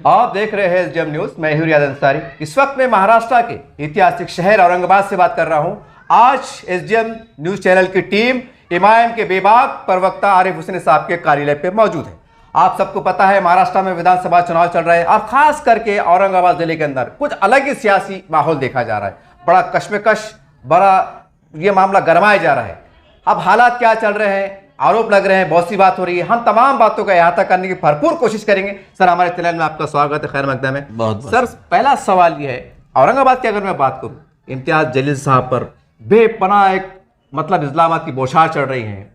आप देख रहे हैं एसडीएम न्यूज। मैं हूं रियाज अंसारी। इस वक्त मैं महाराष्ट्र के ऐतिहासिक शहर औरंगाबाद से बात कर रहा हूं। आज एसडीएम न्यूज चैनल की टीम एमआईएम के बेबाक प्रवक्ता आरिफ हुसैन साहब के कार्यालय पे मौजूद है। आप सबको पता है महाराष्ट्र में विधानसभा चुनाव चल रहे हैं और खास करके औरंगाबाद जिले के अंदर कुछ अलग ही सियासी माहौल देखा जा रहा है। बड़ा कश्मकश, बड़ा ये मामला गरमाया जा रहा है। अब हालात क्या चल रहे हैं, आरोप लग रहे हैं, बहुत सी बात हो रही है। हम तमाम बातों का अहाता करने की भरपूर कोशिश करेंगे। सर, हमारे चैनल में आपका स्वागत है, खैर मकदम है। बहुत सर, पहला सवाल ये है, औरंगाबाद की अगर मैं बात करूं, इम्तियाज जलील साहब पर बेपनाह एक मतलब इस्लामाबाद की बौछार चढ़ रही है।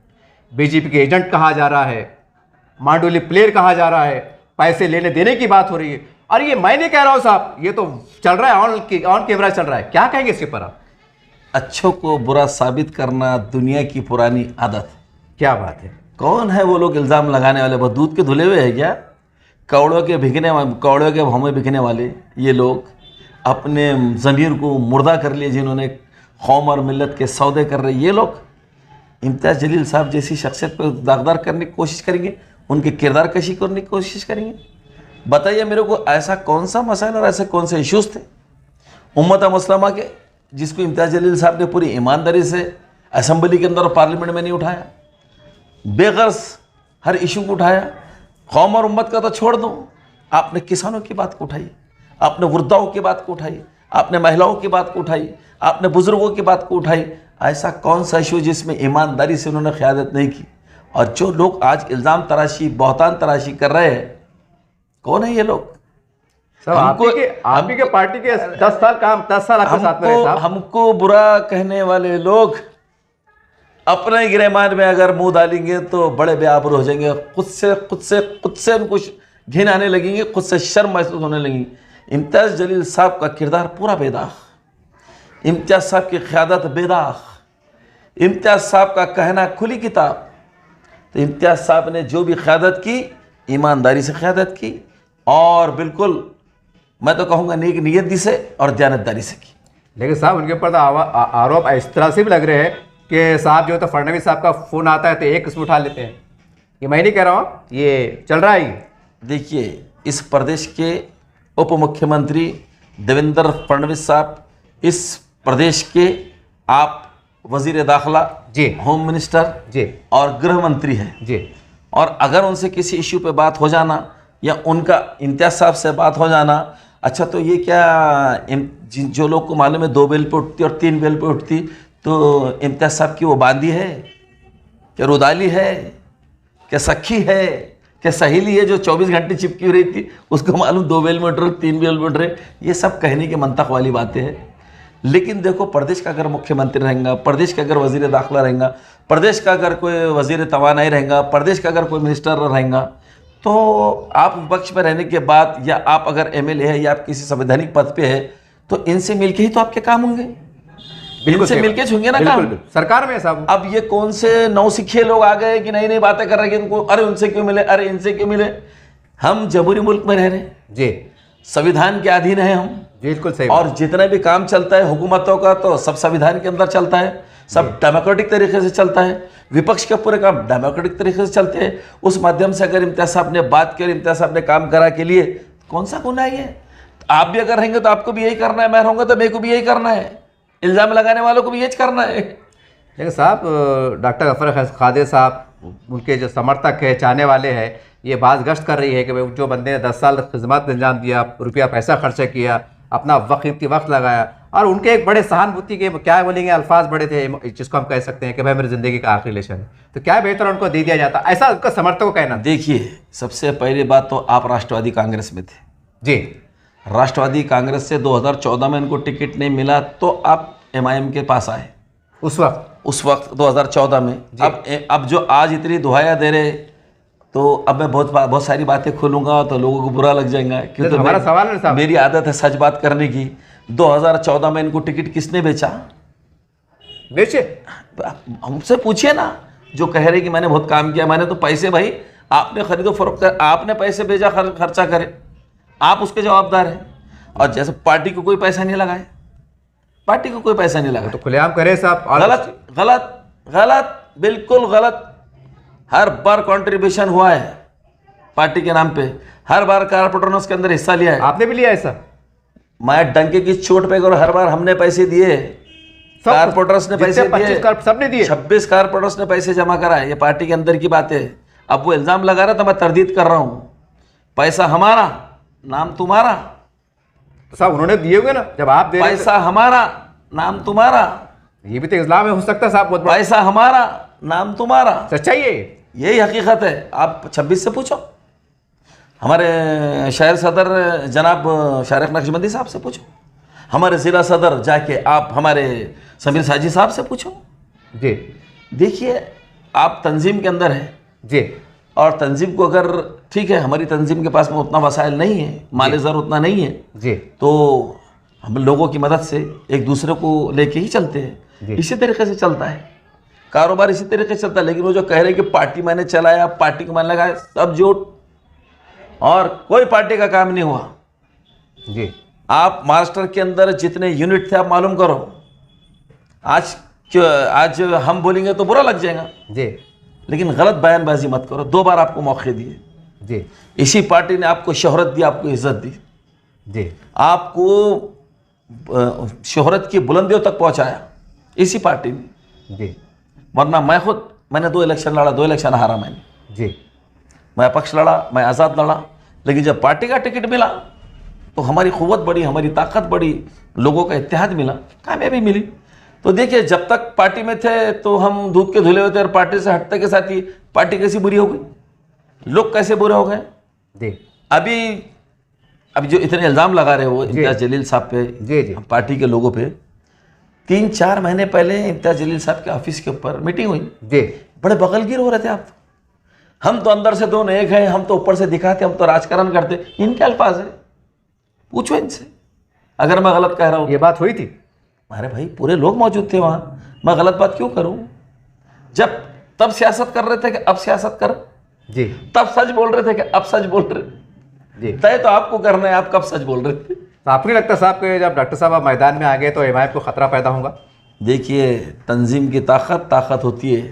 बीजेपी के एजेंट कहा जा रहा है, मांडोली प्लेयर कहा जा रहा है, पैसे लेने देने की बात हो रही है। और ये मैं नहीं कह रहा हूं साहब, ये तो चल रहा है, ऑन कैमरा चल रहा है। क्या कहेंगे इसके पर आप? अच्छों को बुरा साबित करना दुनिया की पुरानी आदत। क्या बात है। कौन है वो लोग इल्ज़ाम लगाने वाले? बहुत दूध के धुले हुए हैं क्या? कौड़ों के भाव में बिकने वाले ये लोग अपने ज़मीर को मुर्दा कर लिए, जिन्होंने कौम और मिल्लत के सौदे कर रहे ये लोग इम्तियाज़ जलील साहब जैसी शख्सियत पर दागदार करने की कोशिश करेंगे, उनके किरदार कशी करने की कोशिश करेंगे। बताइए मेरे को, ऐसा कौन सा मसाइल और ऐसे कौन से इश्यूज़ थे उम्मत मुस्लिमा के जिसको इम्तियाज़ जलील साहब ने पूरी ईमानदारी से असेंबली के अंदर और पार्लियामेंट में नहीं उठाया? बेगर्स हर इशू को उठाया। कौम और उम्मत का तो छोड़ दो, आपने किसानों की बात को उठाई, आपने वृद्धाओं की बात को उठाई, आपने महिलाओं की बात को उठाई, आपने बुजुर्गों की बात को उठाई। ऐसा कौन सा इशू जिसमें ईमानदारी से उन्होंने क़यादत नहीं की? और जो लोग आज इल्ज़ाम तराशी, बहतान तराशी कर रहे हैं, कौन है ये लोग? आप ही के पार्टी के 10 साल आपके साथ में रहे साहब। हमको बुरा कहने वाले लोग अपने गिरेमान में अगर मुंह डालेंगे तो बड़े बेआबरू हो जाएंगे। खुद से उनको घिन आने लगेंगे, खुद से शर्म महसूस होने लगेंगी। इम्तियाज़ जलील साहब का किरदार पूरा बेदाग, इम्तियाज़ साहब की क़यादत बेदाग, इम्तियाज़ साहब का कहना खुली किताब। तो इम्तियाज़ साहब ने जो भी क़यादत की, ईमानदारी से क़यादत की और बिल्कुल मैं तो कहूँगा नेक नियती से और दयानतदारी से की। लेकिन साहब उनके ऊपर तो आरोप इस तरह से भी लग रहे हैं कि साहब जो है तो फडणवीस साहब का फ़ोन आता है तो एक किस्म उठा लेते हैं। ये मैं नहीं कह रहा हूँ, ये चल रहा है। देखिए, इस प्रदेश के उप मुख्यमंत्री देवेंद्र फडणवीस साहब, इस प्रदेश के आप वजीर दाखिला जी, होम मिनिस्टर जी और गृह मंत्री हैं जी। और अगर उनसे किसी इशू पे बात हो जाना या उनका इम्तियाज़ साहब से बात हो जाना, अच्छा तो ये क्या जो लोग को मालूम है 2 बेल पे उठती और 3 बेल पे उठती, तो इम्तियाज़ साहब की वो बांदी है क्या, रुदाली है क्या, सखी है क्या, सहेली है जो 24 घंटे चिपकी हुई रहती, उसको मालूम 2 बेल में उठ रहे, 3 बेल में उठ रहे? ये सब कहने की मंतक वाली बातें हैं। लेकिन देखो, प्रदेश का अगर मुख्यमंत्री रहेगा, प्रदेश का अगर वजीर दाखिला रहेगा, प्रदेश का अगर कोई वजीर तवानाई रहेगा, प्रदेश का अगर कोई मिनिस्टर रहेगा, तो आप विपक्ष में रहने के बाद या आप अगर एमएलए है या आप किसी संवैधानिक पद पे है, तो इनसे मिलके ही तो आपके काम होंगे, इनसे मिलके छूंगे ना काम। सरकार में साहब अब ये कौन से नौसिखे लोग आ गए कि नई नई बातें कर रहे हैं, इनको अरे उनसे क्यों मिले, अरे इनसे क्यों मिले? हम जमहूरी मुल्क में रह रहे हैं जी, संविधान के अधीन है हम, बिल्कुल सही। और जितना भी काम चलता है हुकूमतों का तो सब संविधान के अंदर चलता है, सब डेमोक्रेटिक तरीके से चलता है। विपक्ष के पूरे काम डेमोक्रेटिक तरीके से चलते हैं। उस माध्यम से अगर इम्तियाज़ साहब ने बात की और इम्तियाज़ साहब ने काम करा के लिए, कौन सा गुनाह है? आप भी अगर रहेंगे तो आपको भी यही करना है, मैं रहूँगा तो मेरे को भी यही करना है, इल्ज़ाम लगाने वालों को भी यही करना है। लेकिन साहब डॉक्टर गफर खादिर साहब, उनके जो समर्थक है, चाहने वाले हैं, ये बात गश्त कर रही है कि भाई जो बंदे ने 10 साल खिदमत अंजाम दिया, रुपया पैसा खर्चा किया, अपना वक्त लगाया, और उनके एक बड़े सहानुभूति के क्या बोलेंगे अल्फाज बड़े थे, जिसको हम कह सकते हैं कि भाई मेरी ज़िंदगी का आखिरी रिलेशन है, तो क्या बेहतर उनको दे दिया जाता, ऐसा उनका समर्थकों का कहना। देखिए, सबसे पहली बात तो आप राष्ट्रवादी कांग्रेस में थे जी, राष्ट्रवादी कांग्रेस से 2014 में इनको टिकट नहीं मिला तो आप एमआईएम के पास आए उस वक्त 2014 में। अब जो आज इतनी दुहाया दे रहे, तो अब मैं बहुत सारी बातें खोलूंगा तो लोगों को बुरा लग जाएगा, क्योंकि हमारा सवाल है साहब, मेरी आदत है सच बात करने की। 2014 में इनको टिकट किसने बेचा? हमसे पूछिए ना, जो कह रहे कि मैंने बहुत काम किया, मैंने तो पैसे, भाई आपने खरीदो फरोख्त कर, आपने पैसे भेजा, खर्चा करे, आप उसके जवाबदार हैं। और जैसे पार्टी को कोई पैसा नहीं लगाए, पार्टी को कोई पैसा नहीं लगा, तो खुलेआम करे साहब। गलत गलत गलत, बिल्कुल गलत। हर बार कंट्रीब्यूशन हुआ है, पार्टी के नाम पे, हर बार कारपोरेटर ने उसके अंदर हिस्सा लिया है। आपने भी लिया ऐसा? मैं डंके की चोट पे करो, हर बार हमने पैसे दिए, कारपोरेटर्स ने पैसे दिए, सबने दिए, 26 कारपोरेटर्स ने पैसे जमा करा है। ये पार्टी के अंदर की बात है। अब वो इल्जाम लगा रहा था, मैं तरदीद कर रहा हूँ, पैसा हमारा नाम तुम्हारा। तो साहब उन्होंने दिए होंगे ना, जब आप दे रहे थे। पैसा हमारा नाम तुम्हारा, ये भी तो इस्लाम में हो सकता है साहब, बहुत बड़ा। पैसा हमारा नाम तुम्हारा, सच्चाई है, यही हकीकत है। आप 26 से पूछो, हमारे शहर सदर जनाब शारिक नक्शबंदी साहब से पूछो, हमारे ज़िला सदर जाके आप हमारे समीर साजी साहब से पूछो जी। देखिए आप तंजीम के अंदर है जी, और तंजीम को अगर ठीक है, हमारी तंजीम के पास में उतना वसाइल नहीं है, माल ज़र उतना नहीं है जी, तो हम लोगों की मदद से एक दूसरे को लेके ही चलते हैं। इसी तरीके से चलता है कारोबार, इसी तरीके से चलता है। लेकिन वो जो कह रहे हैं कि पार्टी मैंने चलाया, पार्टी को मैंने लगाया, सब झूठ, और कोई पार्टी का काम नहीं हुआ जी। आप महाराष्ट्र के अंदर जितने यूनिट थे आप मालूम करो। आज हम बोलेंगे तो बुरा लग जाएगा जी, लेकिन गलत बयानबाजी मत करो। 2 बार आपको मौके दिए जी, इसी पार्टी ने, आपको शोहरत दी, आपको इज्जत दी, जी, आपको शोहरत की बुलंदियों तक पहुंचाया इसी पार्टी ने। जी, वरना मैंने 2 इलेक्शन लड़ा, 2 इलेक्शन हारा मैंने। जी, मैं अपक्ष लड़ा, मैं आज़ाद लड़ा, लेकिन जब पार्टी का टिकट मिला तो हमारी क़ुव्वत बढ़ी, हमारी ताकत बढ़ी, लोगों का इत्तेहाद मिला, कामयाबी मिली। तो देखिए जब तक पार्टी में थे तो हम दूध के धुले हुए थे, और पार्टी से हटते के साथ ही पार्टी कैसी बुरी हो गई, लोग कैसे बुरे हो गए। जी, अभी जो इतने इल्ज़ाम लगा रहे हो इम्तियाज़ जलील साहब पे, जी, जी, पार्टी के लोगों पे, 3-4 महीने पहले इम्तियाज़ जलील साहब के ऑफिस के ऊपर मीटिंग हुई, जी, बड़े बगलगिर हो रहे थे आप। हम तो अंदर से दोनों एक हैं, हम तो ऊपर से दिखाते, हम तो राजकारण करते, इनके अल्फाज है, पूछो इनसे अगर मैं गलत कह रहा हूँ। ये बात हुई थी? अरे भाई पूरे लोग मौजूद थे वहाँ, मैं गलत बात क्यों करूँ? जब तब सियासत कर रहे थे कि अब सियासत कर, जी, तब सच बोल रहे थे कि अब सच बोल रहे, जी। तय तो आपको करना है, आप कब सच बोल रहे थे। तो आपको नहीं लगता साहब कि जब डॉक्टर साहब आप मैदान में आ गए तो एमआईएम को खतरा पैदा होगा? देखिए तंजीम की ताकत होती है,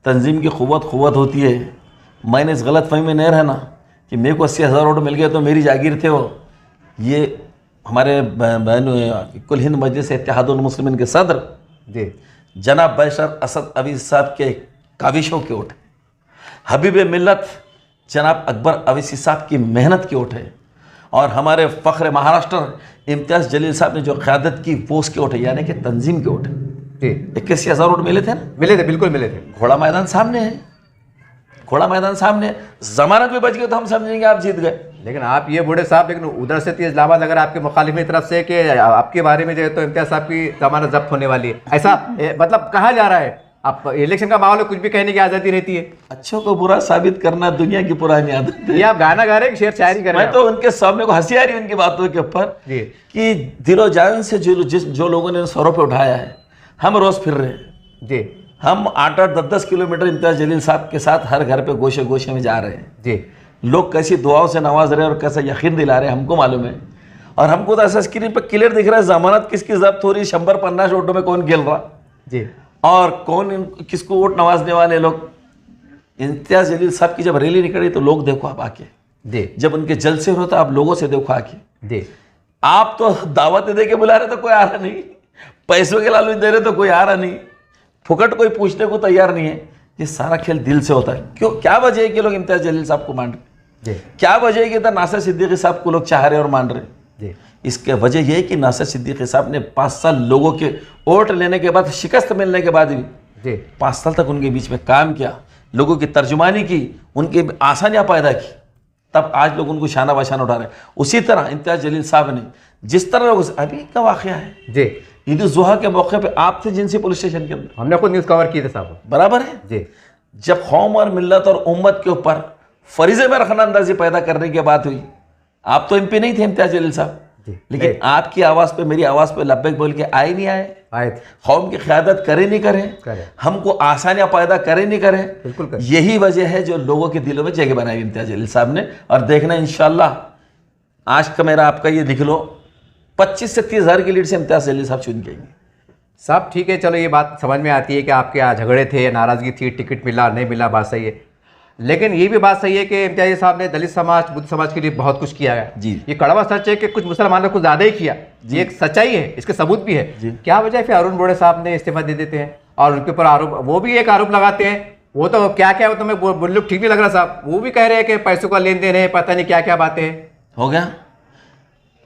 तंजीम की क़ुव्वत होती है। मैंने इस गलत फहमी में नहीं रहना कि मेरे को 80,000 वोट मिल गए तो मेरी जागीर थे वो। ये हमारे बहन कुल हिंद मजलिस इत्तेहादुल मुस्लिमीन के सदर जी, जनाब बैशर असद अवीज़ साहब के काविशों की ओट है, हबीब मिल्लत जनाब अकबर अवीसी साहब की मेहनत की ओट है, और हमारे फ़ख्र महाराष्ट्र इम्तियाज़ जलील साहब ने जो क़यादत की वो उसकी ओट है, यानी कि तंजीम की ओट है। जी, 81,000 वोट मिले थे ना? मिले थे, बिल्कुल मिले थे। घोड़ा मैदान सामने है, घोड़ा मैदान सामने, जमानत भी बच गई तो हम समझेंगे आप जीत गए। लेकिन आप ये बूढ़े साहब, लेकिन उधर से तेज लाबाद अगर आपके मुखालिफ की तरफ से कि आपके बारे में जो है तो इम्तियाज साहब की जमानत जब्त होने वाली है, ऐसा मतलब कहा जा रहा है। आप इलेक्शन का माहौल है, कुछ भी कहने की आज़ादी रहती है। अच्छों को बुरा साबित करना दुनिया की पुरानी आदत है। ये आप गाना गा रहे हैं कि शेर शायरी कर रहे मैं हैं? तो उनके सामने को हंसी आ रही है उनकी बातों के ऊपर जी, कि दिलो जान से जो लोगों ने सरों पे उठाया है, हम रोज़ फिर रहे हैं। जी, हम 8-8, 10-10 किलोमीटर इम्तियाज जलील साहब के साथ हर घर पे गोशे गोशे में जा रहे हैं। जी, लोग कैसी दुआओं से नवाज रहे हैं और कैसा यकीन दिला रहे हैं, हमको मालूम है। और हमको तो ऐसा स्क्रीन पर क्लियर दिख रहा है जमानत किसकी जब्त हो रही है, 150 वोटों में कौन खेल रहा, जी, और कौन किसको वोट नवाजने वाले लोग। इम्तियाज जलील साहब की जब रैली निकली तो लोग देखो आप आके, जी, जब उनके जलसे हो तो आप लोगों से देखो आके। जी, आप तो दावतें दे के बुला रहे तो कोई आ रहा नहीं, पैसों के लालच दे रहे तो कोई आ रहा नहीं, फुकट कोई पूछने को तैयार नहीं है। ये सारा खेल दिल से होता है। क्यों, क्या वजह है कि लोग इम्तियाज जलील साहब को मान रहे, जी, क्या वजह है कि इधर नासिर सिद्दीकी साहब को लोग चाह रहे और मान रहे? जी, इसके वजह यह है कि नासिर सिद्दीकी साहब ने 5 साल लोगों के वोट लेने के बाद, शिकस्त मिलने के बाद भी जी, 5 साल तक उनके बीच में काम किया, लोगों की तर्जुमानी की, उनकी आसानियां पैदा की, तब आज लोग उनको शाना बशाना उठा रहे हैं। उसी तरह इम्तियाज जलील साहब ने जिस तरह लोगों से, अभी का वाकया है, जी, ईद जुहा के मौके पे आप थे जिनसी पुलिस स्टेशन के अंदर, हमने खुद न्यूज़ कवर की थी साहब। बराबर है। जी, जब कौम और मिल्लत और उम्मत के ऊपर फरीज़े में रखना अंदाजी पैदा करने की बात हुई, आप तो एमपी नहीं थे इम्तियाज जलील साहब, जी, लेकिन आपकी आवाज़ पे, मेरी आवाज़ पे लब्बैक बोल के आए नहीं आए? आए थे, कौम की क़यादत करे नहीं करे, करे, हमको आसानियां पैदा करे नहीं करे, बिल्कुल करे। यही वजह है जो लोगों के दिलों में जगह बनाई इम्तियाज जलील साहब ने। और देखना इंशाल्लाह, आज का मेरा आपका ये लिख लो, 25 से 30 हज़ार की लीड से इम्तियाज जलील साहब चुन के आएंगे। साहब ठीक है, चलो ये बात समझ में आती है कि आपके यहाँ झगड़े थे, नाराज़गी थी, टिकट मिला नहीं मिला, बात सही है। लेकिन ये भी बात सही है कि इम्तियाजी साहब ने दलित समाज, बुद्ध समाज के लिए बहुत कुछ किया है जी। ये कड़वा सच है कि कुछ मुसलमानों ने कुछ ज्यादा ही किया, ये एक सच्चाई है, इसके सबूत भी है। जी। क्या वजह है फिर अरुण बोड़े साहब ने इस्तीफा दे देते हैं और उनके ऊपर आरोप, वो भी एक आरोप लगाते हैं, वो तो क्या क्या, वो तो मैं बोल ठीक नहीं लग रहा साहब, वो भी कह रहे हैं कि पैसों का लेन देन है, पता नहीं क्या क्या बातें हैं। हो गया।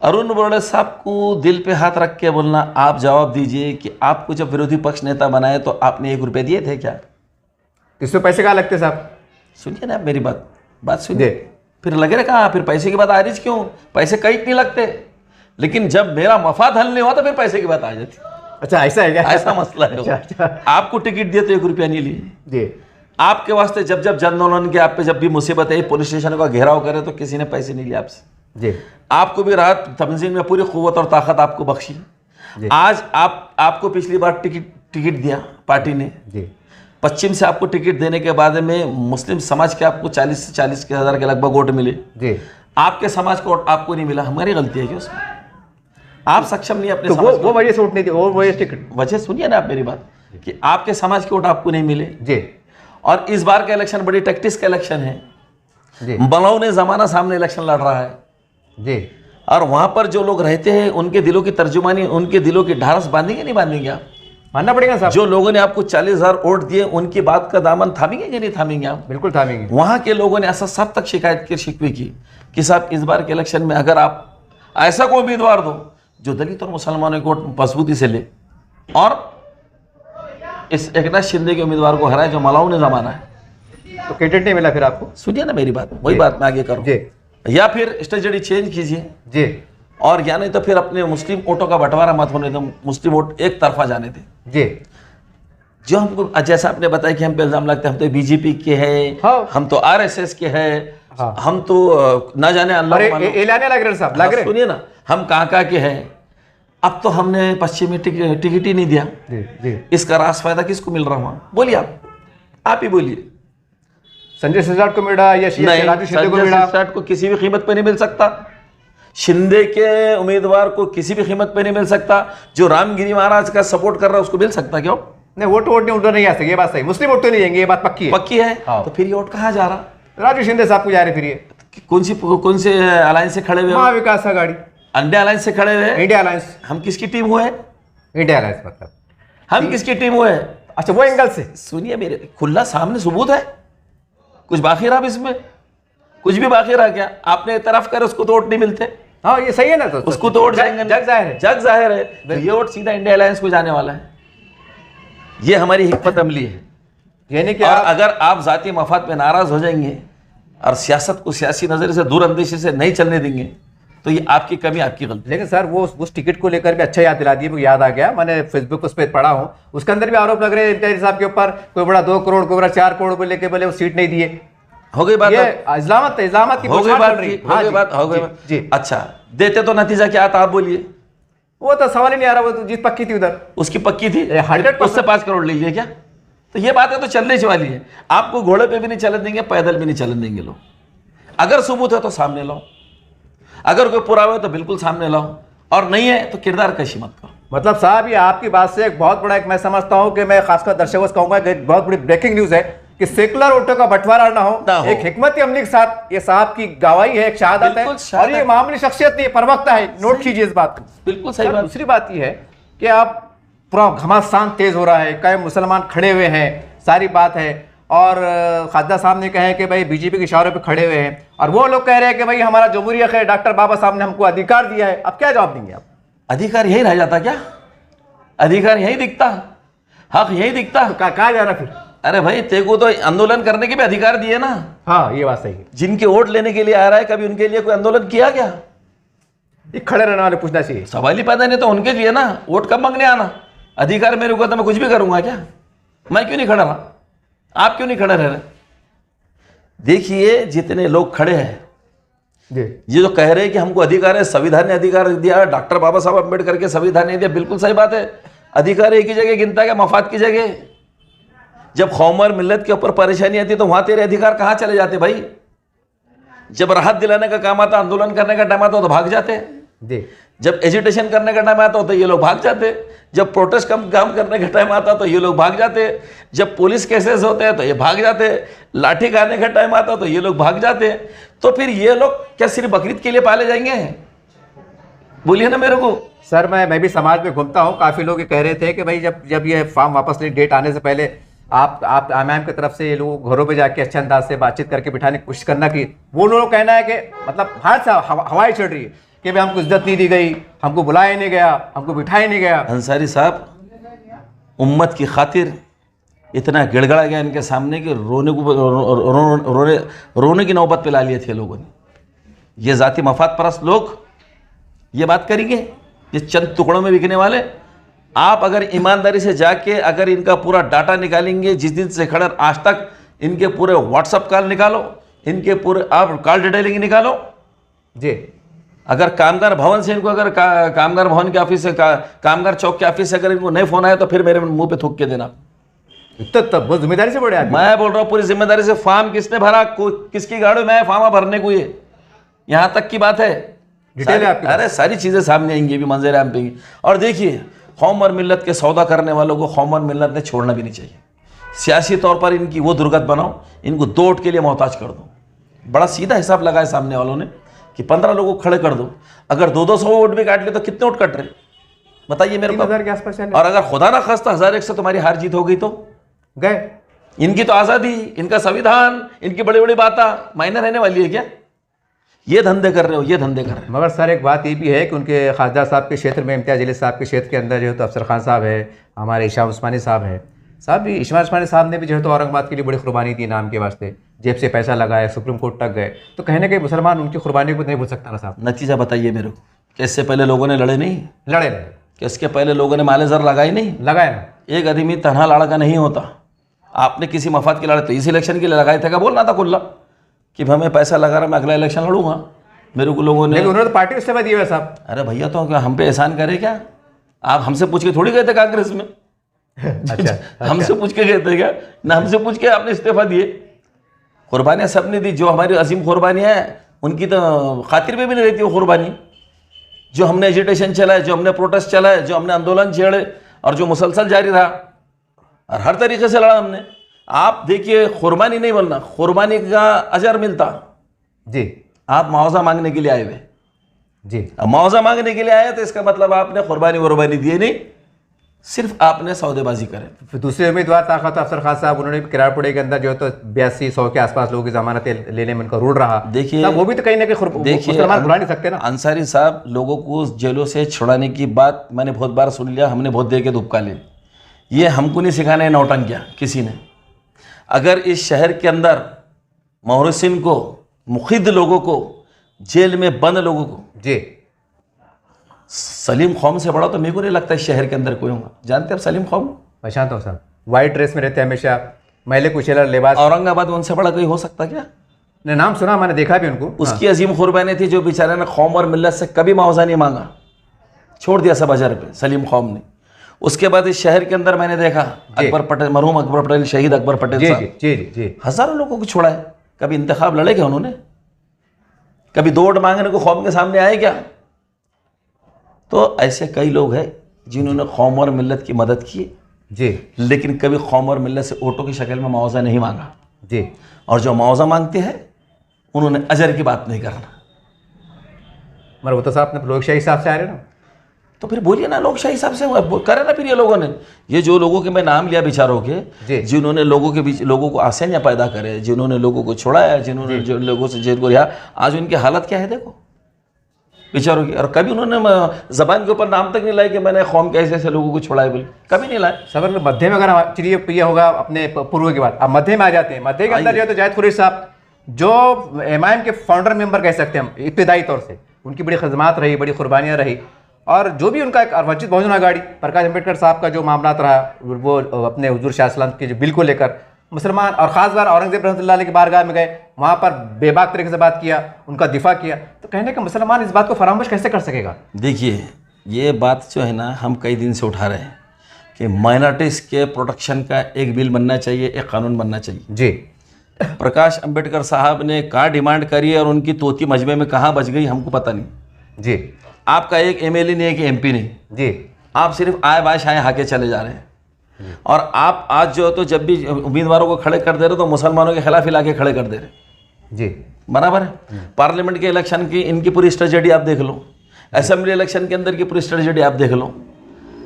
अरुण बोड़े साहब को दिल पे हाथ रख के बोलना, आप जवाब दीजिए कि आपको जब विरोधी पक्ष नेता बनाए तो आपने 1 रुपये दिए थे क्या? इसमें पैसे कहाँ लगते साहब? सुनिए ना आप मेरी बात सुनिए। फिर लगे रहे कहाँ, फिर पैसे की बात आ रही क्यों? पैसे कहीं नहीं लगते, लेकिन जब मेरा मफाद हल नहीं हुआ तो फिर पैसे की बात आ जाती। अच्छा ऐसा है क्या? ऐसा मसला है। अच्छा। आपको टिकट दिए तो 1 रुपया नहीं लिए जी। आपके वास्ते जब जब जन आंदोलन के आप पे जब भी मुसीबत आई, पुलिस स्टेशन का घेराव करे तो किसी ने पैसे नहीं लिए आपसे। जी। आपको भी राहत तंजीम में पूरी कुव्वत और ताकत आपको बख्शी। आज आपको पिछली बार टिकट दिया पार्टी ने जी। पश्चिम से आपको टिकट देने के बाद में मुस्लिम समाज के आपको 40 से 40 के हज़ार के लगभग वोट मिले। जी। आपके समाज को वोट आपको नहीं मिला, हमारी गलती है क्या उसमें? आप सक्षम नहीं अपने तो समाज वो वजह से वोट नहीं दी, वो वजह से टिकट। वजह सुनिए ना आप मेरी बात, कि आपके समाज के वोट आपको नहीं मिले। जी। और इस बार का इलेक्शन बड़ी टैक्टिस का इलेक्शन है। जी। बलाओ ने जमाना सामने इलेक्शन लड़ रहा है जी। और वहां पर जो लोग रहते हैं उनके दिलों की तर्जुमानी, उनके दिलों की ढारस बांधेंगे नहीं बांधेंगे आप? मानना पड़ेगा साहब। जो लोगों ने आपको 40,000 वोट दिए उनकी बात का दामन थामेंगे कि नहीं थामेंगे आप? बिल्कुल थामेंगे। वहां के लोगों ने ऐसा सब तक शिकायत की, शिकवे की कि साहब इस बार के इलेक्शन में अगर आप ऐसा कोई उम्मीदवार दो जो दलित और मुसलमानों को वोट मजबूती से ले और इस एकनाथ शिंदे के उम्मीदवार को हराए जो मलाऊ ने जमाना है, तो कैंडिडेट नहीं मिला फिर आपको? सुनिए ना मेरी बात, वही बात मैं आगे करूँ। जी। या फिर स्ट्रेटजी चेंज कीजिए, जी। और या नहीं तो फिर अपने मुस्लिम वोटों का बंटवारा मत होने दो, मुस्लिम वोट एक तरफा जाने दें। जी। जो हमको जैसा आपने बताया कि हम पे इल्जाम लगता है हम तो बीजेपी के हैं, हाँ। हम तो आरएसएस के हैं, हाँ। हम तो ना जाने अल्लाह अरे मानो। एलाने लग रहे साहब, लग रहे। सुनिए ना, हम कहाँ के हैं। अब तो हमने पश्चिम में टिकट ही नहीं दिया। जी। जी। इसका रास फायदा किसको मिल रहा हुआ? बोलिए आप ही बोलिए। संजय सिरसाट को मिला या नहीं, राजू शिंदे को संजय मिला? सिरसाट को किसी भी कीमत पे नहीं मिल सकता। शिंदे के उम्मीदवार को किसी भी कीमत पे नहीं मिल सकता। जो रामगिरी महाराज का सपोर्ट कर रहा है उसको मिल सकता क्यों? नहीं, वोट नहीं उधर नहीं आ सके, ये बात सही। मुस्लिम वोट तो नहीं देंगे, ये बात पक्की है। पक्की है। हाँ। तो फिर ये वोट कहाँ जा रहा? राजू शिंदे साहब को जा रहे फिर ये कौन से अलायंस से खड़े हुए? महाविकास आघाड़ी, इंडिया अलायंस से खड़े हुए। India alliance. हम किसकी टीम हुए? इंडिया अलायंस मतलब हम किसकी टीम हुए? अच्छा, वो एंगल से। सुनिए मेरे, खुला सामने सबूत है। कुछ बाकी रहा इसमें? कुछ भी बाकी रहा क्या? आपने तरफ कर उसको तो वोट नहीं मिलते। हाँ, ये सही है ना। तो उसको तो वोट जाएंगे, जग जाहिर है। जग जाहिर है। तो ये वोट सीधा इंडिया अलायंस को जाने वाला है। ये हमारी हिकमत अमली है। यानी कि और अगर आप जाती मफाद पे नाराज हो जाएंगे और सियासत को सियासी नजरिए से दूर अंदेशी से नहीं चलने देंगे तो ये आपकी कमी, आपकी गलती। लेकिन सर वो उस टिकट को लेकर भी अच्छा याद दिला दिए, मुझे याद आ गया, मैंने फेसबुक उस पर पढ़ा हूँ, उसके अंदर भी आरोप लग रहे हैं इम्तियाजी साहब के ऊपर, कोई बड़ा 2 करोड़, कोई बड़ा 4 करोड़ को लेकर बोले वो सीट नहीं दिए। हो गई बात? ये इस्लामत की हो गई बात रही। हो गई बात हो गई बात। जी। अच्छा, देते तो नतीजा क्या आता आप बोलिए? वो तो सवाल ही नहीं आ रहा, वो तो जीत पक्की थी उधर। उसकी पक्की थी, 100% उससे 5 करोड़ ले लिए क्या? तो ये बात है तो चलने वाली है। आपको घोड़े पे भी नहीं चलन देंगे, पैदल भी नहीं चलन देंगे लोग। अगर सबूत है तो सामने लाओ, अगर कोई पुरावा है तो बिल्कुल सामने लाओ, और नहीं है तो किरदार कशी मत करो। मतलब साहब ये आपकी बात से एक बहुत बड़ा, एक मैं समझता हूँ कि मैं खासकर दर्शकों से कहूंगा कि एक बहुत बड़ी ब्रेकिंग न्यूज है कि सेकुलर वोटों का बंटवारा ना हो। एक हिकमत अमली के साथ ये साहब की गवाही है, एक शहादत है, और ये मामूली शख्सियत नहीं, प्रवक्ता है। नोट कीजिए इस बात को। बिल्कुल सही बात। दूसरी बात ये है कि आप पूरा घमासान तेज हो रहा है, कई मुसलमान खड़े हुए हैं, सारी बात है, और खाजा साहब ने कहे कि भाई बीजेपी के इशारों पे खड़े हुए हैं, और वो लोग कह रहे हैं कि भाई हमारा जमहूरियत है, डॉक्टर बाबा साहब ने हमको अधिकार दिया है। अब क्या जवाब देंगे आप? अधिकार यही रह जाता क्या? अधिकार यही दिखता, हक यही दिखता। तो कहा जा रहा फिर? अरे भाई तेको तो आंदोलन करने के भी अधिकार दिए ना। हाँ, ये बात सही है। जिनके वोट लेने के लिए आ रहा है, कभी उनके लिए कोई आंदोलन किया क्या? ये खड़े रहने वाले पूछना चाहिए। सवाल ही पैदा नहीं तो उनके लिए ना, वोट कब मांगने आना? अधिकार मेरे को तो मैं कुछ भी करूंगा क्या? मैं क्यों नहीं खड़ा रहा? आप क्यों नहीं खड़े रह रहे? देखिए जितने लोग खड़े हैं, ये जो कह रहे हैं कि हमको अधिकार है, संविधान ने अधिकार दिया, डॉक्टर बाबा साहब अम्बेडकर के संविधान ने दिया, बिल्कुल सही बात है। अधिकार एक ही जगह गिनता है, मफाद की जगह। जब कौम और मिल्लत के ऊपर परेशानी आती तो वहां तेरे अधिकार कहां चले जाते भाई? जब राहत दिलाने का काम आता, आंदोलन करने का टाइम आता तो भाग जाते। जी जब एजिटेशन करने का टाइम आता हो तो ये लोग भाग जाते, जब प्रोटेस्ट काम करने का टाइम आता तो ये लोग भाग जाते, जब पुलिस केसेस होते हैं तो ये भाग जाते, लाठी खाने का टाइम आता तो ये लोग भाग जाते। तो फिर ये लोग क्या सिर्फ बकरीद के लिए पाले जाएंगे? बोलिए ना मेरे को। सर, मैं भी समाज में घूमता हूँ, काफ़ी लोग ये कह रहे थे कि भाई जब ये फॉर्म वापस ले, डेट आने से पहले आप इमाम की तरफ से ये लोग घरों पे जाके अच्छे अंदाज से बातचीत करके बिठाने की कोशिश करना की। वो लोगों का कहना है कि मतलब बाहर से हवाई चढ़ रही है कि भाई हमको इज्जत नहीं दी गई, हमको बुलाया नहीं गया, हमको बिठाया नहीं गया। अंसारी साहब, उम्मत की खातिर इतना गिड़गड़ा गया इनके सामने कि रोने की नौबत पे ला लिए थे लोगों ने। ये जाति मफाद परस्त लोग ये बात करेंगे, ये चंद टुकड़ों में बिकने वाले। आप अगर ईमानदारी से जाके अगर इनका पूरा डाटा निकालेंगे, जिस दिन से खड़े आज तक इनके पूरे व्हाट्सअप कॉल निकालो, इनके पूरे आप कॉल डिटेलिंग निकालो जी। अगर कामगार भवन से इनको अगर कामगार भवन के ऑफिस से कामगार चौक के ऑफिस से अगर इनको नहीं फोन आया तो फिर मेरे मुंह पे थूक के देना। तब बहुत जिम्मेदारी से बड़े आदमी। मैं बोल रहा हूँ पूरी जिम्मेदारी से। फॉर्म किसने भरा, किसकी गाड़ी में फॉर्म भरने को ये, यहाँ तक की बात है। डिटेल है आपके पास? अरे सारी चीजें सामने आएंगी, भी मंजर आम पे। और देखिए, कौम और मिल्लत के सौदा करने वालों को कौम और मिल्लत ने छोड़ना भी नहीं चाहिए। सियासी तौर पर इनकी वो दुर्गत बनाओ, इनको 2 वोट के लिए मोहताज कर दो। बड़ा सीधा हिसाब लगाया सामने वालों ने कि 15 लोगों को खड़े कर दो। अगर 200 वोट भी काट ले तो कितने वोट कट रहे बताइए मेरे को। 3000 के आसपास चले। और अगर खुदा ना खास्ता 1001 से तुम्हारी हार जीत हो गई तो गए। इनकी तो आज़ादी, इनका संविधान, इनकी बड़ी बड़ी बातें मायने रहने वाली है क्या? ये धंधे कर रहे हो, ये धंधे कर रहे हो। मगर सर एक बात ये भी है कि उनके खासदार साहब के क्षेत्र में, इम्तियाज़ जलील साहब के क्षेत्र के अंदर जो है तो अफसर खान साहब है, हमारे इशाम उस्मानी साहब है, भी इशाम उस्मानी साहब ने भी जो है तो औरंगाबाद के लिए बड़ी कुर्बानी दी नाम के वास्ते, जेब से पैसा लगाया, सुप्रीम कोर्ट तक गए। तो कहीं ना कहीं मुसलमान उनकी कुर्बानी को नहीं भूल सकता ना साहब। नतीजा बताइए मेरे को कि इससे पहले लोगों ने लड़े नहीं? लड़े कि इसके पहले लोगों ने माले जर लगाई नहीं? लगाए ना। एक आदमी तनहा लड़का नहीं होता। आपने किसी मफाद के लड़े तो इस इलेक्शन के लिए लगाए थे क्या? बोलना था खुल्ला कि मैं पैसा लगा रहा, मैं अगला इलेक्शन लड़ूंगा। मेरे को लोगों ने, लेकिन उन्होंने तो पार्टी इस्तीफा दिया है साहब। अरे भैया तो क्या हम पे एहसान करे क्या? आप हमसे पूछ के थोड़ी गए थे कांग्रेस में? अच्छा, हमसे पूछ के गए थे क्या? ना हमसे पूछ के आपने इस्तीफा दिए। कुर्बानियाँ सब ने दी, जो हमारी अजीम कुर्बानियाँ हैं उनकी तो खातिर में भी नहीं रहती वो कुर्बानी। जो हमने एजिटेशन चलाए, जो हमने प्रोटेस्ट चलाए, जो हमने आंदोलन छेड़े और जो मुसलसल जारी रहा और हर तरीके से लड़ा हमने। आप देखिए, कुर्बानी नहीं बोलना, कुर्बानी का अजर मिलता जी। आप मुआवजा मांगने के लिए आए हुए जी। अब मुआवजा मांगने के लिए आए तो इसका मतलब आपने कुर्बानी दिए नहीं, सिर्फ आपने सौदेबाजी करे। फिर दूसरे उम्मीदवार ताकत अफसर खान साहब, उन्होंने भी किराड़पुरे के अंदर जो है तो 82-100 के आसपास लोगों की जमानतें लेने में उनका रूल रहा। देखिए वो भी तो कहीं ना कहीं मुसलमान बुला नहीं सकते ना। अंसारी साहब, लोगों को जेलों से छुड़ाने की बात मैंने बहुत बार सुन लिया, हमने बहुत देर के दुबका लिए। ये हमको नहीं सिखाना है नौटंकियाँ किसी ने। अगर इस शहर के अंदर मोहसिन को, मुखिद लोगों को, जेल में बंद लोगों को, जी, सलीम खौम से बड़ा तो मेरे को नहीं लगता इस शहर के अंदर कोई होगा। जानते हैं आप सलीम खौम? पहचानता हूँ साहब, वाइट ड्रेस में रहते हैं हमेशा, मैले कुचेला लिबास। औरंगाबाद में उनसे बड़ा कोई हो सकता क्या? ने नाम सुना, मैंने देखा भी उनको। उसकी अजीम कुर्बानी थी, जो बेचारे ने कौम और मिल्लत से कभी मुआवजा नहीं मांगा, छोड़ दिया सब अजर पे, सलीम खौम ने। उसके बाद इस शहर के अंदर मैंने देखा अकबर पटेल, मरहूम अकबर पटेल, शहीद अकबर पटेल साहब, जी जी जी, हजारों लोगों को छोड़ा है। कभी इंतखाब लड़े क्या उन्होंने? कभी 2 वोट मांगने को कौम के सामने आए क्या? तो ऐसे कई लोग हैं जिन्होंने कौम और मिल्लत की मदद की जी, लेकिन कभी कौम और मिल्लत से वोटों की शक्ल में मुआवजा नहीं मांगा जी। और और जो मुआवजा मांगते हैं उन्होंने अजर की बात नहीं करना। मगर वो तो साहब अपने लोकशाही हिसाब से आ रहे ना। तो फिर बोलिए ना, लोकशाही हिसाब से करे ना। फिर ये लोगों ने, ये जो लोगों के मैं नाम लिया बेचारों के, जिन्होंने लोगों के बीच लोगों को आसानियाँ पैदा करे, जिन्होंने लोगों को छोड़ाया, जिन्होंने जो लोगों से जेल को रिहा, आज उनकी हालत क्या है देखो बेचारों की। और कभी उन्होंने जबान के ऊपर नाम तक नहीं लाए कि मैंने कौम के ऐसे ऐसे लोगों को छोड़ाए बोले, कभी नहीं लाए। सबर मध्य में अगर चलिए ये होगा अपने पूर्व की बात, अब मध्य में आ जाते हैं। मध्य के अंदर जो है तो जाहिद कुरैशी साहब, जो एमआईएम के फाउंडर मेंबर कह सकते हैं हम इब्तिदाई तौर से, उनकी बड़ी खदमात रही, बड़ी कुर्बानियाँ रही। और जो भी उनका एक वंचित बहुजन आघाड़ी, प्रकाश अम्बेडकर साहब का जो मामला रहा, वो अपने हुजूर शाह सल्लम के जो बिल को लेकर मुसलमान और ख़ास बार औरंगजेब रहमतुल्लाह अलैह की बारगाह में गए, वहाँ पर बेबाक तरीके से बात किया, उनका दिफा किया। तो कहने का मुसलमान इस बात को फरामोश कैसे कर सकेगा? देखिए, ये बात जो है ना, हम कई दिन से उठा रहे हैं कि माइनॉरिटीज़ के प्रोटेक्शन का एक बिल बनना चाहिए, एक कानून बनना चाहिए। जी। प्रकाश अम्बेडकर साहब ने कहाँ डिमांड करी और उनकी तोती मजमे में कहाँ बच गई हमको पता नहीं। जी। आपका एक एमएलए नहीं है कि एमपी नहीं, जी आप सिर्फ आए बाय आए हाके चले जा रहे हैं। और आप आज जो तो जब भी उम्मीदवारों को खड़े कर दे रहे तो मुसलमानों के खिलाफ इलाके खड़े कर दे रहे। जी बराबर है। पार्लियामेंट के इलेक्शन की इनकी पूरी स्ट्रेटेजी आप देख लो, असेंबली इलेक्शन के अंदर की पूरी स्ट्रेटेजी आप देख लो।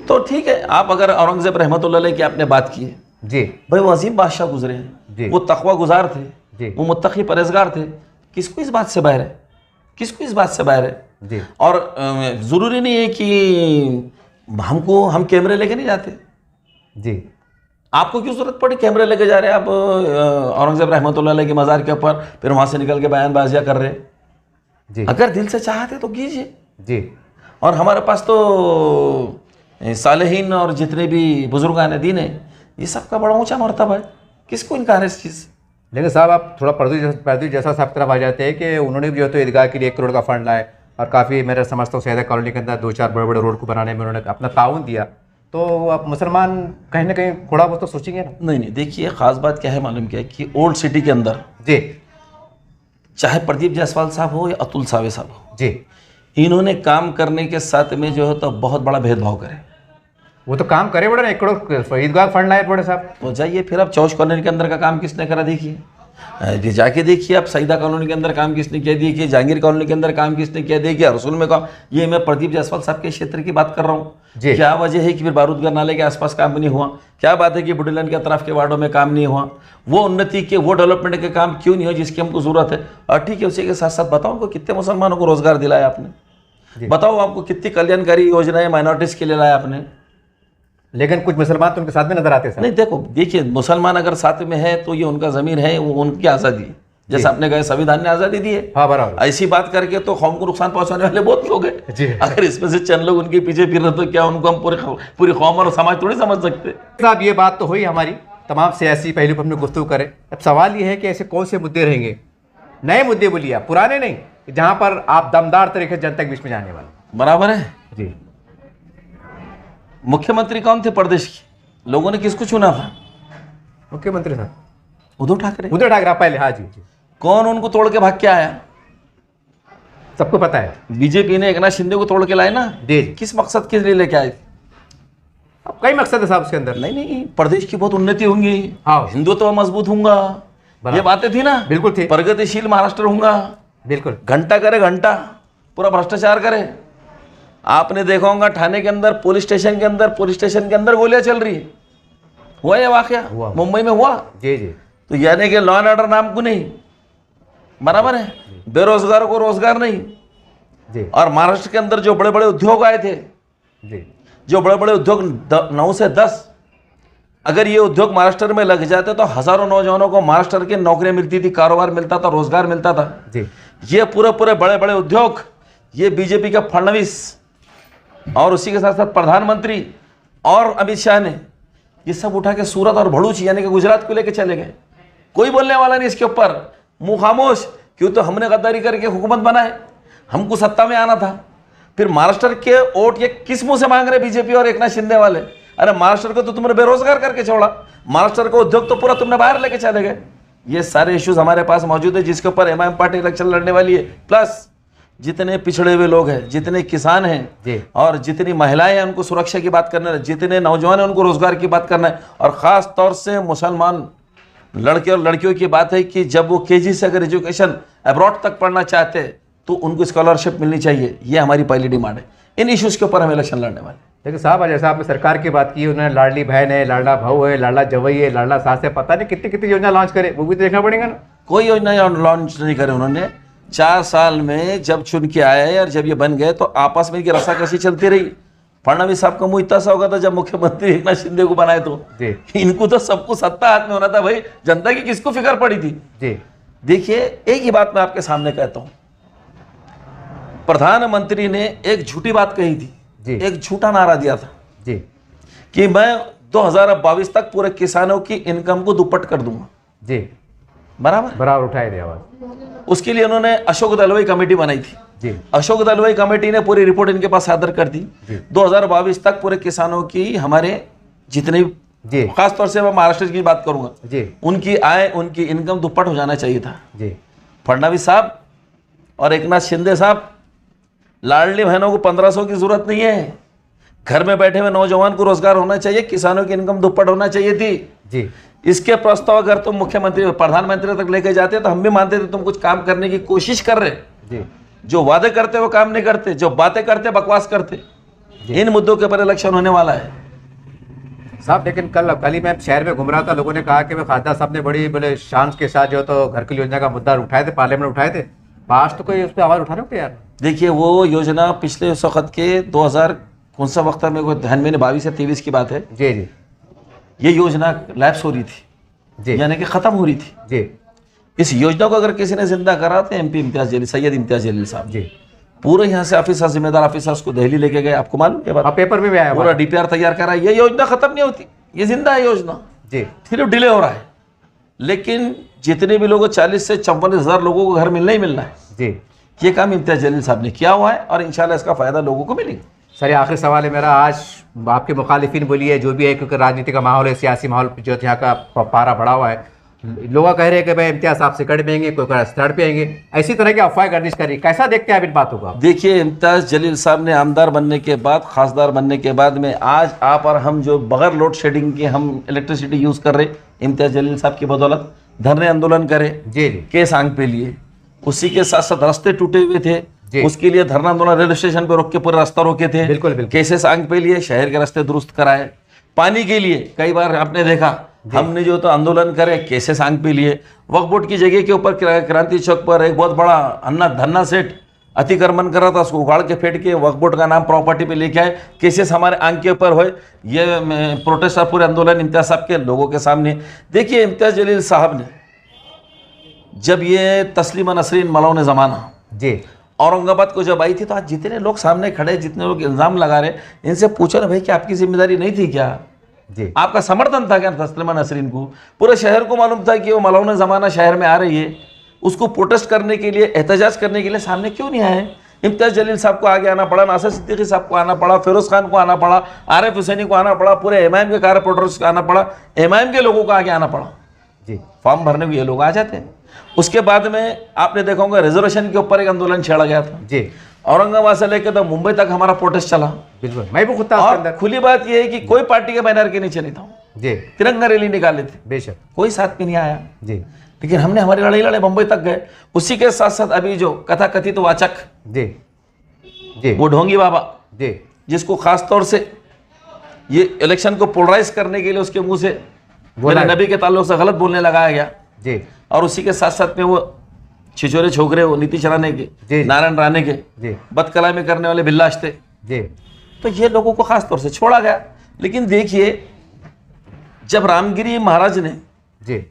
तो ठीक है, आप अगर औरंगजेब रहमतुल्लाह अलैह की आपने बात की है, जी भाई वो अजीम बादशाह गुजरे जी। हैं, वो तकवा गुजार थे, जी। वो मुत्तकी परहेजगार थे। किसको इस बात से बाहर है, किसको इस बात से बाहर है? जी और ज़रूरी नहीं है कि हम कैमरे लेके नहीं जाते। जी आपको क्यों जरूरत पड़ी कैमरे लेके जा रहे हैं आप औरंगजेब रहमतुल्लाह अलैह के मज़ार के ऊपर, फिर वहाँ से निकल के बयानबाजियाँ कर रहे हैं? जी अगर दिल से चाहते तो कीजिए। जी और हमारे पास तो सालेहीन और जितने भी बुजुर्गान दीन है, ये सबका बड़ा ऊंचा मर्तबा है, किसको इनकार है इस चीज़ से? लेकिन साहब आप थोड़ा पर्दी जैसा साहब तरफ आ जाते हैं कि उन्होंने भी जो तो ईदगाह के लिए 1 करोड़ का फंड लाए और काफ़ी मेरा समझता हूँ सैदा कॉलोनी के अंदर 2-4 बड़े बड़े रोड को बनाने में उन्होंने अपना ताउन दिया। तो आप मुसलमान कहीं ना कहीं थोड़ा बहुत तो सोचेंगे ना? नहीं नहीं, देखिए ख़ास बात क्या है मालूम क्या है कि ओल्ड सिटी के अंदर जी चाहे प्रदीप जायसवाल साहब हो या अतुल सावे साहब हो, जी इन्होंने काम करने के साथ में जो है तो बहुत बड़ा भेदभाव करे। वो तो काम करे बड़े ना, 1 करोड़ ईदगाह फंड लाए बड़े साहब। तो जाइए फिर आप चौश कॉलोनी के अंदर का काम किसने करा देखिए, जाके देखिए आप सईदा कॉलोनी के अंदर काम किसने किया देखिए, जहांगीर कॉलोनी के अंदर काम किसने किया देखिए, रसूल में काम। ये मैं प्रदीप जायसवाल साहब के क्षेत्र की बात कर रहा हूँ। जी। क्या वजह है कि फिर बारूदगर नाले के आसपास काम नहीं हुआ? क्या बात है कि बुढ़ीलैंड के अतराफ के वार्डों में काम नहीं हुआ? वो उन्नति के, वो डेवलपमेंट के काम क्यों नहीं हो जिसकी हमको जरूरत है? और ठीक है, उसी के साथ साथ बताओ को कितने मुसलमानों को रोजगार दिलाया आपने, बताओ आपको कितनी कल्याणकारी योजनाएं माइनॉरिटीज के लिए लाया आपने। लेकिन कुछ मुसलमान तो उनके साथ में नजर आते हैं साहब। नहीं देखिए, मुसलमान अगर साथ में है तो ये उनका ज़मीर है, वो उनकी आज़ादी है। जैसे आपने कहा संविधान ने आज़ादी दी है, हाँ बराबर। ऐसी बात करके तो कौम को नुकसान पहुंचाने वाले बहुत लोग जी। हैं। अगर इसमें से चंद लोग उनके पीछे फिर रहे तो क्या उनको हम पूरी कौम और समाज थोड़ी समझ सकते? साहब ये बात तो हुई हमारी तमाम सियासी पहलू पर हमने गुफ्तगू करे। अब सवाल ये है कि ऐसे कौन से मुद्दे रहेंगे, नए मुद्दे बोलिए आप, पुराने नहीं, जहां पर आप दमदार तरीके से जनता के बीच में जाने वाले? बराबर है। जी मुख्यमंत्री कौन थे प्रदेश के? लोगों ने किसको चुना था? मुख्यमंत्री साहब उद्धव ठाकरे। उद्धव ठाकरे पहले, हाँ जी जी, कौन उनको तोड़ के भाग के आया? सबको पता है। बीजेपी ने एकनाथ शिंदे को तोड़ के लाए ना। जी। किस मकसद के लिए लेके आए? अब कई मकसद है साहब उसके अंदर। नहीं, प्रदेश की बहुत उन्नति होंगी, हाँ। हिंदुत्व मजबूत होगा, ये बातें थी ना। बिल्कुल थी। प्रगतिशील महाराष्ट्र होगा, बिल्कुल। घंटा करे घंटा, पूरा भ्रष्टाचार करे। आपने देखा होगा थाने के अंदर, पुलिस स्टेशन के अंदर गोलियां चल रही है। हुआ ये वाकया हुआ। मुंबई में हुआ। जी जी तो यानी कि लॉ एंड ऑर्डर नाम को नहीं, बराबर है, बेरोजगार को रोजगार नहीं। जी और महाराष्ट्र के अंदर जो बड़े बड़े उद्योग आए थे, जी जो बड़े बड़े उद्योग 9 से 10, अगर ये उद्योग महाराष्ट्र में लग जाते तो हजारों नौजवानों को महाराष्ट्र की नौकरियां मिलती थी, कारोबार मिलता था, रोजगार मिलता था। जी ये पूरे बड़े बड़े उद्योग ये बीजेपी का फडणवीस और उसी के साथ साथ प्रधानमंत्री और अमित शाह ने ये सब उठा के सूरत और भड़ूच यानी कि गुजरात को लेके चले गए। कोई बोलने वाला नहीं इसके ऊपर, मुंह खामोश। क्यों? तो हमने गद्दारी करके हुकूमत बनाए, हमको सत्ता में आना था। फिर महाराष्ट्र के वोट ये किस मुंह से मांग रहे बीजेपी और एकनाथ शिंदे वाले? अरे महाराष्ट्र को तो तुमने बेरोजगार करके छोड़ा, महाराष्ट्र को उद्योग तो पूरा तुमने बाहर लेके चले गए। ये सारे इश्यूज हमारे पास मौजूद है जिसके ऊपर एमआईएम पार्टी इलेक्शन लड़ने वाली है। प्लस जितने पिछड़े हुए लोग हैं, जितने किसान हैं और जितनी महिलाएं हैं उनको सुरक्षा की बात करना है, जितने नौजवान हैं उनको रोजगार की बात करना है। और ख़ास तौर से मुसलमान लड़के और लड़कियों की बात है कि जब वो केजी से अगर एजुकेशन अब्रॉड तक पढ़ना चाहते हैं तो उनको स्कॉलरशिप मिलनी चाहिए। ये हमारी पहली डिमांड है। इन इश्यूज़ के ऊपर हम इलेक्शन लड़ने वाले। देखिए साहब, जैसा आपने सरकार की बात की, उन्होंने लाडली बहन है, लाडला भाऊ है, लाडला जवई है, लाडला सास है, पता नहीं कितनी कितनी योजना लॉन्च करे, वो भी तो देखना पड़ेगा ना। कोई योजना लॉन्च नहीं करे उन्होंने। 4 साल में जब चुन के आए और जब ये बन गए तो आपस में इनकी रसाकसी चलती रही। फडणवीस साहब का मुंह इतना सा होगा था जब मुख्यमंत्री एकनाथ शिंदे को बनाए तो इनको तो सबको सत्ता हाथ में होना था भाई, जनता की किसको फिक्र पड़ी थी? जी देखिए, एक ही बात मैं आपके सामने कहता हूं, प्रधानमंत्री ने एक झूठी बात कही थी, एक झूठा नारा दिया था जी कि मैं 2022 तक पूरे किसानों की इनकम को दुप्पट कर दूंगा। जी बराबर उठाए थे आवाज। उसके लिए उन्होंने अशोक दलवाई कमेटी बनाई थी जी। अशोक दलवाई कमेटी ने पूरी रिपोर्ट इनके पास सादर कर दी। 2022 तक पूरे किसानों की, हमारे जितने जी, खासतौर से मैं महाराष्ट्र की बात करूंगा जी, उनकी आय, उनकी इनकम दुप्पट हो जाना चाहिए था जी। फडणवीस साहब और एकनाथ शिंदे साहब लाडली बहनों को 1500 की जरूरत नहीं है। घर में बैठे हुए नौजवान को रोजगार होना चाहिए, किसानों की इनकम दुप्पट होना चाहिए थी जी। इसके प्रस्ताव अगर तुम मुख्यमंत्री प्रधानमंत्री तक लेके जाते तो हम भी मानते थे तुम कुछ काम करने की कोशिश कर रहे। जी। जो वादे करते वो काम नहीं करते, जो बातें करते बकवास करते। इन मुद्दों के ऊपर इलेक्शन होने वाला है साहब। लेकिन कल ही मैं शहर में घूम रहा था, लोगों ने कहा कि खासदार साहब ने बड़ी बोले शान के साथ जो तो घर की योजना का मुद्दा उठाए थे, पार्लियामेंट में उठाए थे। आज तो कोई उस पर आवाज उठा रहे हो यार? देखिए वो योजना पिछले उस वक्त के 2000 कौन सा वक्त में, कोई ध्यान में 22 या 23 की बात है। जी जी। ये योजना लैप्स हो रही थी जी, यानी कि खत्म हो रही थी। जी इस योजना को अगर किसी ने जिंदा करा तो एमपी इम्तियाज जलील, सैयद इम्तियाज जलील साहब जी। पूरे यहाँ से ऑफिसर, जिम्मेदार ऑफिसर्स को दिल्ली लेके गए। आपको मालूम है बात? हाँ, पेपर में भी आया पूरा डीपीआर तैयार करा। ये योजना खत्म नहीं होती, ये जिंदा है योजना, जी। सिर्फ डिले हो रहा है। लेकिन जितने भी लोगों, 40 से 54 हज़ार लोगों को घर मिलना ही मिलना है। जी। ये काम इम्तियाज जलील साहब ने किया हुआ है और इंशाल्लाह इसका फायदा लोगों को मिलेगा। सर, ये आखिरी सवाल है मेरा। आज आपके मुखालिफिन बोलिए जो भी है, क्योंकि राजनीति का माहौल है, सियासी माहौल जो यहाँ का पारा बढ़ा हुआ है, लोग कह रहे हैं कि भाई इम्तियाज साहब से कट पेंगे, कोई थर्ड पे आएंगे, ऐसी तरह की अफवाह गर्दिश कर रही। कैसा देखते हैं आप इन बातों को? देखिए इम्तियाज जलील साहब ने आमदार बनने के बाद, खासदार बनने के बाद में आज आप और हम जो बगैर लोड शेडिंग के हम इलेक्ट्रिसिटी यूज़ कर रहे, इम्तियाज जलील साहब की बदौलत धरने आंदोलन करे जी जी। केस आंग पे लिए। उसी के साथ साथ रास्ते टूटे हुए थे, जी। उसके लिए धरना आंदोलन, रेलवे स्टेशन पे रोक के पूरे रास्ता रोके थे। बिल्कुल बिल्कुल। केसेस आंग पे लिए, शहर के रास्ते दुरुस्त कराए। पानी के लिए कई बार आपने देखा हमने जो तो आंदोलन करे, केसेस आंग पे लिए। वक्फ बोर्ड की जगह के ऊपर क्रांति चौक पर एक बहुत बड़ा धन्ना सेठ अतिक्रमण कर रहा था, उसको उगाड़ के फेंक के वक्फ बोर्ड का नाम प्रॉपर्टी पे लेके आए। केसेस हमारे आंग के ऊपर हुए। ये प्रोटेस्ट पूरे आंदोलन इम्तियाज साहब के लोगों के सामने। देखिए इम्तियाज जलील साहब ने जब ये तस्लीमा नसरीन मलौन ज़माना जी औरंगाबाद को जब आई थी, तो आज जितने लोग सामने खड़े, जितने लोग इल्ज़ाम लगा रहे, इनसे पूछो ना भाई कि आपकी जिम्मेदारी नहीं थी क्या? जी। आपका समर्थन था क्या तस्लीमा नसरीन को? पूरे शहर को मालूम था कि वो मलौन ज़माना शहर में आ रही है, उसको प्रोटेस्ट करने के लिए, एहतजाज करने के लिए सामने क्यों नहीं आए? इम्तियाज जलील साहब को आगे आना पड़ा, नासिर सिद्दीकी साहब को आना पड़ा, फिरोज खान को आना पड़ा, आरिफ हुसैनी को आना पड़ा, पूरे एमआईएम के कारपोरेटर्स को आना पड़ा, एमआईएम के लोगों को आगे आना पड़ा। जी। फॉर्म भरने को ये लोग आ जाते हैं। उसके बाद में आपने देखा होगा रिजर्वेशन के ऊपर एक आंदोलन छेड़ा गया था जी। औरंगाबाद से लेकर तो मुंबई तक हमारा प्रोटेस्ट चला। बिल्कुल, मैं भी खुद था उसके और अंदर। खुली बात यह है कि कोई पार्टी के बैनर के नीचे नहीं था, जी। तिरंगा रैली निकाले थे, बेशक। कोई साथ में नहीं आया। जी लेकिन हमने हमारी लड़ाई लड़े, मुंबई तक गए। उसी के साथ साथ अभी जो कथाकथित वाचक, जी जी। वो ढोंगी बाबा, जी। जिसको खास तौर से ये इलेक्शन को पोलराइज करने के लिए उसके मुंह से बोला मेरे नबी के ताल्लुक से गलत बोलने लगाया गया। जी और उसी के साथ साथ में वो छिछोरे छोकरे, वो नीतीश राणे जी। के, नारायण राणे के, जी बदकलामी करने वाले बिल्लाश थे। जी। तो ये लोगों को खास तौर से छोड़ा गया। लेकिन देखिए जब रामगिरी महाराज ने जी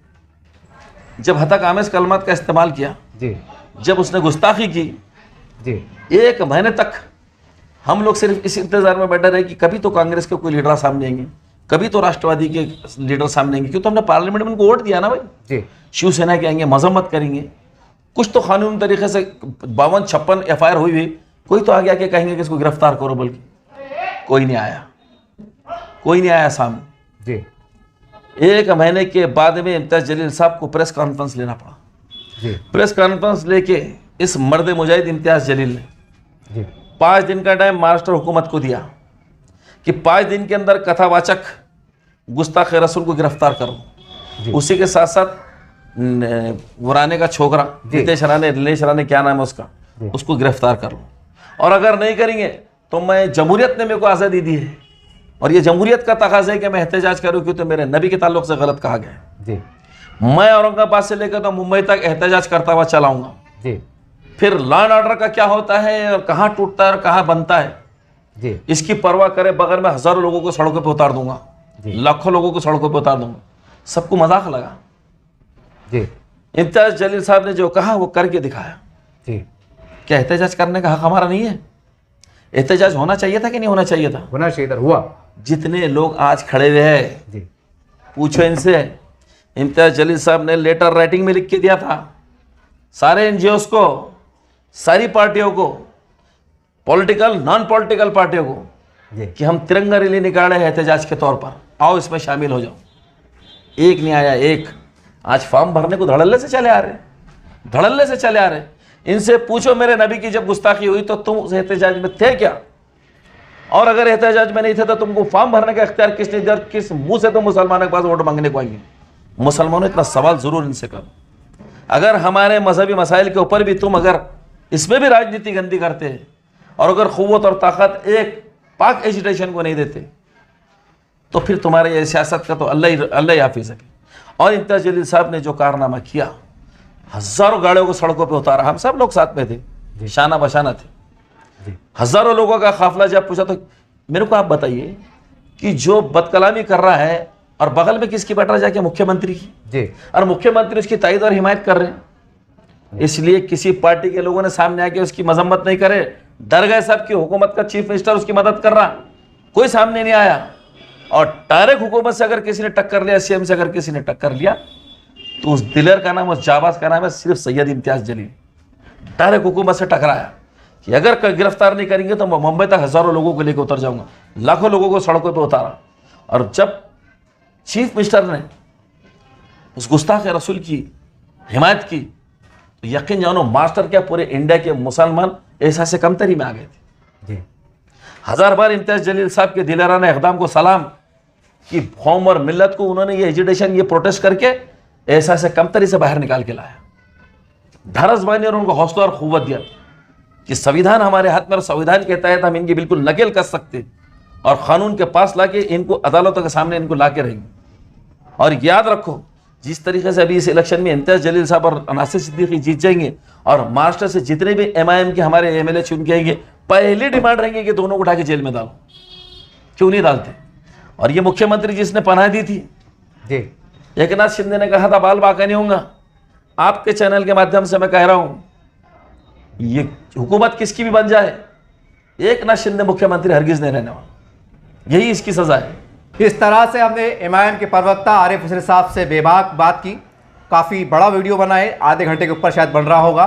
जब हतक आमेज कलमात का इस्तेमाल किया, जी जब उसने गुस्ताखी की, जी। 1 महीने तक हम लोग सिर्फ इस इंतजार में बैठे रहे कि कभी तो कांग्रेस के कोई लीडर सामने आएंगे, कभी तो राष्ट्रवादी के लीडर सामने आएंगे, क्यों तो हमने पार्लियामेंट में उनको वोट दिया ना भाई। जी। शिवसेना के आएंगे, मजम्मत करेंगे, कुछ तो कानूनी तरीके से 52-56 एफआईआर हुई हुई, कोई तो आगे आके कहेंगे कि इसको गिरफ्तार करो, बल्कि कोई नहीं आया, कोई नहीं आया सामने। जी 1 महीने के बाद में इम्तियाज जलील साहब को प्रेस कॉन्फ्रेंस लेना पड़ा। जी प्रेस कॉन्फ्रेंस लेके इस मर्द मुजाहिद इम्तियाज जलील ने जी 5 दिन का टाइम महाराष्ट्र हुकूमत को दिया कि 5 दिन के अंदर कथावाचक गुस्ताख रसूल को गिरफ्तार करो। उसी के साथ साथ राणे का छोकरा नितेश राणे क्या नाम है उसका, उसको गिरफ्तार करो। और अगर नहीं करेंगे तो मैं, जमहूरियत ने मेरे को आज़ादी दी है और ये जमहूरियत का तकाज़ा है कि मैं एहतजाज करूँ, क्यों तो मेरे नबी के ताल्लुक से गलत कहा गया है। जी मैं औरंगाबाद से लेकर तो मुंबई तक एहतजाज करता हुआ चलाऊंगा। जी फिर लॉ एंड ऑर्डर का क्या होता है और कहाँ टूटता है और कहाँ बनता है, जी इसकी परवाह करे बगैर मैं हज़ारों लोगों को सड़कों पे उतार दूंगा, लाखों लोगों को सड़कों पे उतार दूंगा। सबको मजाक लगा। जी। इम्तियाज जलील साहब ने जो कहा वो करके दिखाया। जी। क्या एहतजाज करने का हक हमारा नहीं है? एहतजाज होना चाहिए था कि नहीं होना चाहिए था? होना चाहिए था, हुआ। जितने लोग आज खड़े हुए हैं, जी पूछो इनसे। इम्तियाज जलील साहब ने लेटर राइटिंग में लिख के दिया था सारे एनजीओस को, सारी पार्टियों को, पॉलिटिकल नॉन पॉलिटिकल पार्टियों को, जी कि हम तिरंगा रैली निकाले हैं एहतजाज के तौर पर, आओ इसमें शामिल हो जाओ। एक नहीं आया, एक। आज फॉर्म भरने को धड़ल्ले से चले आ रहे, धड़ल्ले से चले आ रहे। इनसे पूछो मेरे नबी की जब गुस्ताखी हुई तो तुम उस एहतजाज में थे क्या, और अगर एहतजाज में नहीं थे तो तुमको फॉर्म भरने का इख्तियार किसने दिया, किस मुंह से तुम मुसलमानों के पास वोट मांगने को आएंगे। मुसलमानों इतना सवाल जरूर इनसे करो, अगर हमारे मजहबी मसाइल के ऊपर भी तुम अगर इसमें भी राजनीति गंदी करते हैं और अगर क़ुव्वत और ताकत एक पाक एजिटेशन को नहीं देते तो फिर तुम्हारे ये सियासत का तो अल्लाह ही हाफिज़ है। और इम्तियाज़ जलील साहब ने जो कारनामा किया, हज़ारों गाड़ियों को सड़कों पे उतारा, हम सब लोग साथ में थे, शाना बशाना थे, हज़ारों लोगों का काफिला जब पूछा तो मेरे को आप बताइए कि जो बदकलामी कर रहा है और बगल में किसकी बैठ रहा जाके, मुख्यमंत्री की जी, और मुख्यमंत्री उसकी तायद और हिमायत कर रहे हैं। इसलिए किसी पार्टी के लोगों ने सामने आके उसकी मजम्मत नहीं करे, डर गए सब कि हुकूमत का चीफ मिनिस्टर उसकी मदद कर रहा, कोई सामने नहीं आया। और डायरेक्ट हुकूमत से अगर किसी ने टक्कर लिया, सीएम से अगर किसी ने टक्कर लिया तो उस दिलेर का नाम, उस जाबाज का नाम है सिर्फ सैयद इम्तियाज़ जलील। डायरेक्ट हुकूमत से टकराया कि अगर गिरफ्तार नहीं करेंगे तो मैं मुंबई तक हज़ारों लोगों को लेकर उतर जाऊंगा, लाखों लोगों को सड़कों पर उतारा। और जब चीफ मिनिस्टर ने उस गुस्ताख रसूल की हिमायत की तो यकीन जानो मास्टर क्या पूरे इंडिया के मुसलमान ऐसा से कमतरी में आ गए थे। हज़ार बार इम्तियाज़ जलील साहब के दिलेराना इक़दाम को सलाम कि कौम और मिल्लत को उन्होंने ये एजिटेशन, ये प्रोटेस्ट करके ऐसा से कमतरी से बाहर निकाल के लाया। ढारस बानी और उनको हौसला और क़ुव्वत दिया कि संविधान हमारे हाथ में, और संविधान के तहत हम इनकी बिल्कुल नकेल कर सकते और कानून के पास लाके इनको अदालतों के सामने इनको ला के रहेंगे। और याद रखो, जिस तरीके से अभी इस इलेक्शन में इम्तियाज़ जलील साहब और नासिर सिद्दीकी जीत जाएंगे और महाराष्ट्र से जितने भी MIM के हमारे MLA चुन के आएंगे, पहली डिमांड रहेंगे कि दोनों को उठा के जेल में डालो। क्यों नहीं डालते? और ये मुख्यमंत्री जिसने पनाह दी थी जी, एकनाथ शिंदे ने कहा था बाल बाका नहीं होगा। आपके चैनल के माध्यम से मैं कह रहा हूं, ये हुकूमत किसकी भी बन जाए, एकनाथ शिंदे मुख्यमंत्री हरगिज नहीं रहने वाला, यही इसकी सजा है। इस तरह से हमने MIM के प्रवक्ता आरिफ हुसैन साहब से बेबाक बात की, काफ़ी बड़ा वीडियो बना है, आधे घंटे के ऊपर शायद बन रहा होगा।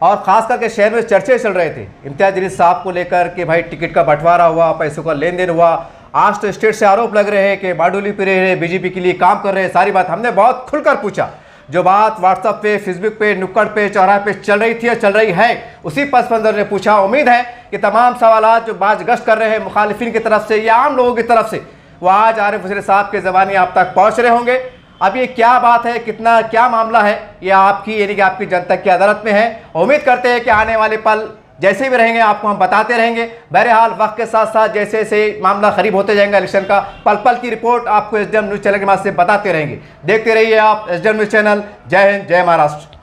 और ख़ास करके शहर में चर्चे चल रहे थे इम्तियाज़ जलील साहब को लेकर कि भाई टिकट का बंटवारा हुआ, पैसों का लेन देन हुआ। आज तो स्टेट से आरोप लग रहे हैं कि बारडोली पे रहे हैं, बीजेपी के लिए काम कर रहे हैं। सारी बात हमने बहुत खुलकर पूछा, जो बात व्हाट्सएप पे, फेसबुक पे, नुक्कड़ पे, चौराहे पे चल रही थी और चल रही है, उसी पस मंजर ने पूछा। उम्मीद है कि तमाम सवालात जो बाज गश्त कर रहे हैं मुखालिफिन की तरफ से या आम लोगों की तरफ से, वो आज आरिफ हुसैन साहब के ज़बानी आप तक पहुँच रहे होंगे। अब ये क्या बात है, कितना क्या मामला है, ये आपकी यानी कि आपकी जनता की अदालत में है। उम्मीद करते हैं कि आने वाले पल जैसे भी रहेंगे आपको हम बताते रहेंगे। बहरहाल वक्त के साथ साथ जैसे जैसे मामला करीब होते जाएंगे इलेक्शन का, पल पल की रिपोर्ट आपको SDM न्यूज़ चैनल के माध्यम से बताते रहेंगे। देखते रहिए आप SDM न्यूज़ चैनल। जय हिंद, जय महाराष्ट्र।